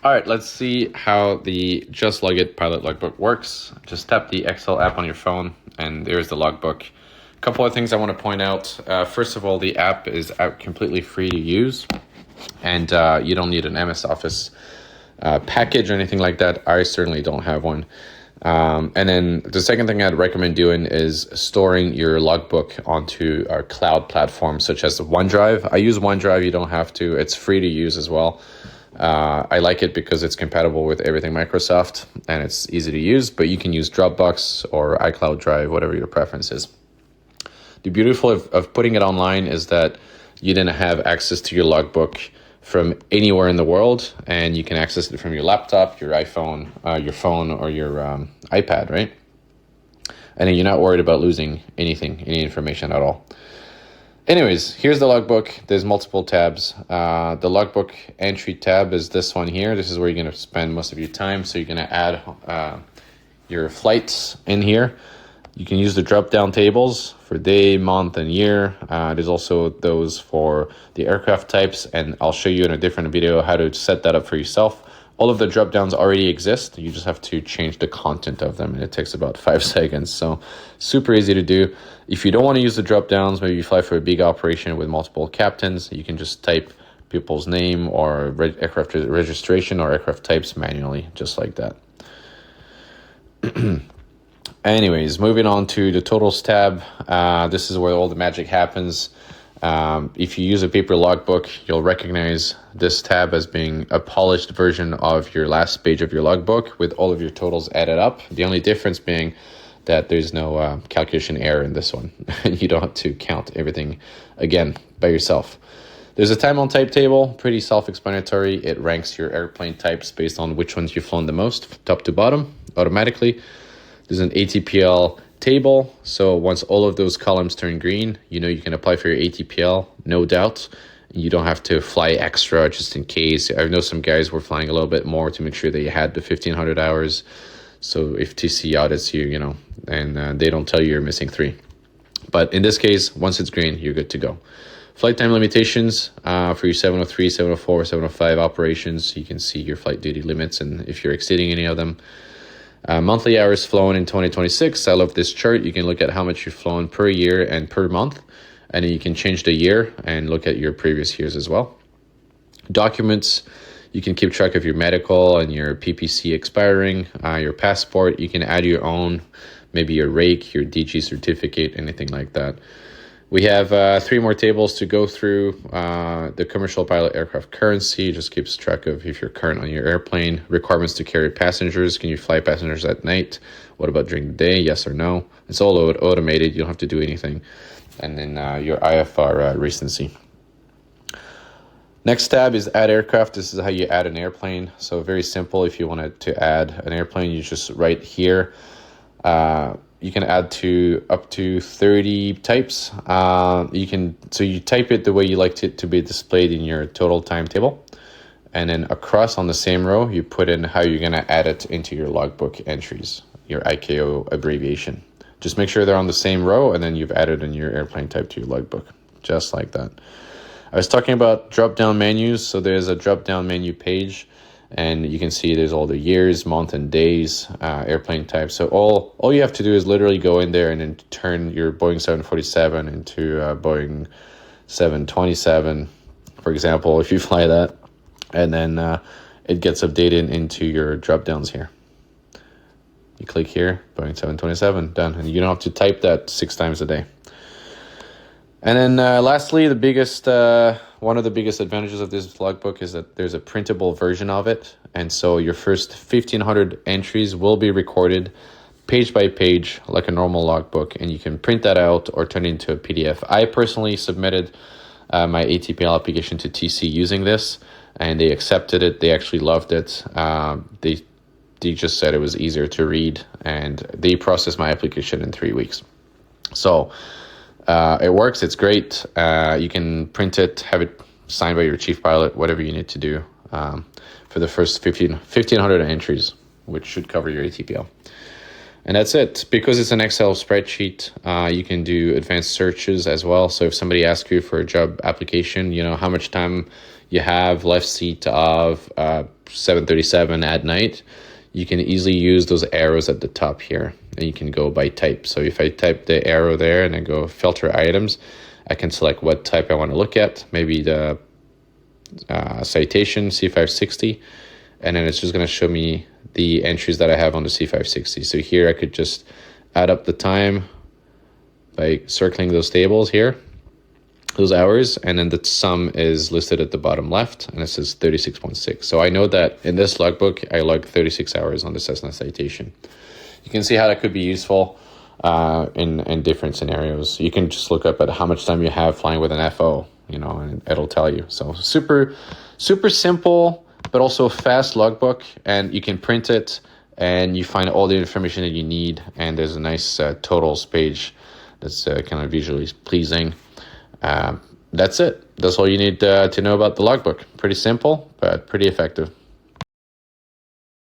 All right, let's see how the Just Log It pilot logbook works. Just tap the Excel app on your phone, and there's the logbook. A couple of things I want to point out. First of all, the app is out completely free to use, and you don't need an MS Office package or anything like that. I certainly don't have one. And then the second thing I'd recommend doing is storing your logbook onto our cloud platform, such as OneDrive. I use OneDrive. You don't have to. It's free to use as well. I like it because it's compatible with everything Microsoft and it's easy to use, but you can use Dropbox or iCloud Drive, whatever your preference is. The beautiful of putting it online is that you didn't have access to your logbook from anywhere in the world, and you can access it from your laptop, your iPhone, your phone, or your iPad, right? And then you're not worried about losing anything, any information at all. Anyways, here's the logbook. There's multiple tabs. The logbook entry tab is this one here. This is where you're going to spend most of your time. So you're going to add your flights in here. You can use the drop-down tables for day, month, and year. There's also those for the aircraft types, and I'll show you in a different video how to set that up for yourself. All of the drop-downs already exist. You just have to change the content of them, and it takes about 5 seconds. So super easy to do. If you don't want to use the drop-downs, maybe you fly for a big operation with multiple captains, you can just type people's name or aircraft registration or aircraft types manually, just like that. Anyways, moving on to the totals tab. This is where all the magic happens. If you use a paper logbook, you'll recognize this tab as being a polished version of your last page of your logbook with all of your totals added up. The only difference being that there's no calculation error in this one. You don't have to count everything again by yourself. There's a time on type table, pretty self-explanatory. It ranks your airplane types based on which ones you've flown the most, top to bottom, automatically. There's an ATPL table, so once all of those columns turn green, you know you can apply for your ATPL, no doubt. You don't have to fly extra just in case. I know some guys were flying a little bit more to make sure they had the 1,500 hours. So if TC audits you, and they don't tell you you're missing 3. But in this case, once it's green, you're good to go. Flight time limitations for your 703, 704, 705 operations. You can see your flight duty limits and if you're exceeding any of them. Monthly hours flown in 2026. I love this chart. You can look at how much you've flown per year and per month, and then you can change the year and look at your previous years as well. Documents, you can keep track of your medical and your PPC expiring, your passport. You can add your own, maybe your rake, your DG certificate, anything like that. We have 3 more tables to go through. The commercial pilot aircraft currency just keeps track of if you're current on your airplane. Requirements to carry passengers. Can you fly passengers at night? What about during the day? Yes or no? It's all automated. You don't have to do anything. And then your IFR recency. Next tab is add aircraft. This is how you add an airplane. So very simple. If you wanted to add an airplane, you just write here. You can add up to 30 types. So you type it the way you like it to be displayed in your total timetable. And then across on the same row, you put in how you're going to add it into your logbook entries, your ICAO abbreviation. Just make sure they're on the same row, and then you've added in your airplane type to your logbook, just like that. I was talking about drop-down menus. So there's a drop-down menu page. And you can see there's all the years, month, and days, airplane type. So all you have to do is literally go in there and then turn your Boeing 747 into Boeing 727, for example, if you fly that. And then it gets updated into your drop-downs here. You click here, Boeing 727, done. And you don't have to type that 6 times a day. And then lastly, one of the biggest advantages of this logbook is that there's a printable version of it. And so your first 1,500 entries will be recorded page by page like a normal logbook. And you can print that out or turn it into a PDF. I personally submitted my ATPL application to TC using this, and they accepted it. They actually loved it. They just said it was easier to read, and they processed my application in 3 weeks. So it works. It's great. You can print it, have it signed by your chief pilot, whatever you need to do for the first 1,500 entries, which should cover your ATPL. And that's it. Because it's an Excel spreadsheet, you can do advanced searches as well. So if somebody asks you for a job application, how much time you have left seat of 737 at night, you can easily use those arrows at the top here, and you can go by type. So if I type the arrow there and I go filter items, I can select what type I want to look at, maybe the citation C560, and then it's just going to show me the entries that I have on the C560. So here I could just add up the time by circling those tables here, those hours, and then the sum is listed at the bottom left, and it says 36.6. So I know that in this logbook, I logged 36 hours on the Cessna citation. You can see how that could be useful in different scenarios. You can just look up at how much time you have flying with an FO, and it'll tell you. So super simple, but also fast logbook, and you can print it, and you find all the information that you need, and there's a nice totals page that's kind of visually pleasing. That's it. That's all you need to know about the logbook. Pretty simple, but pretty effective.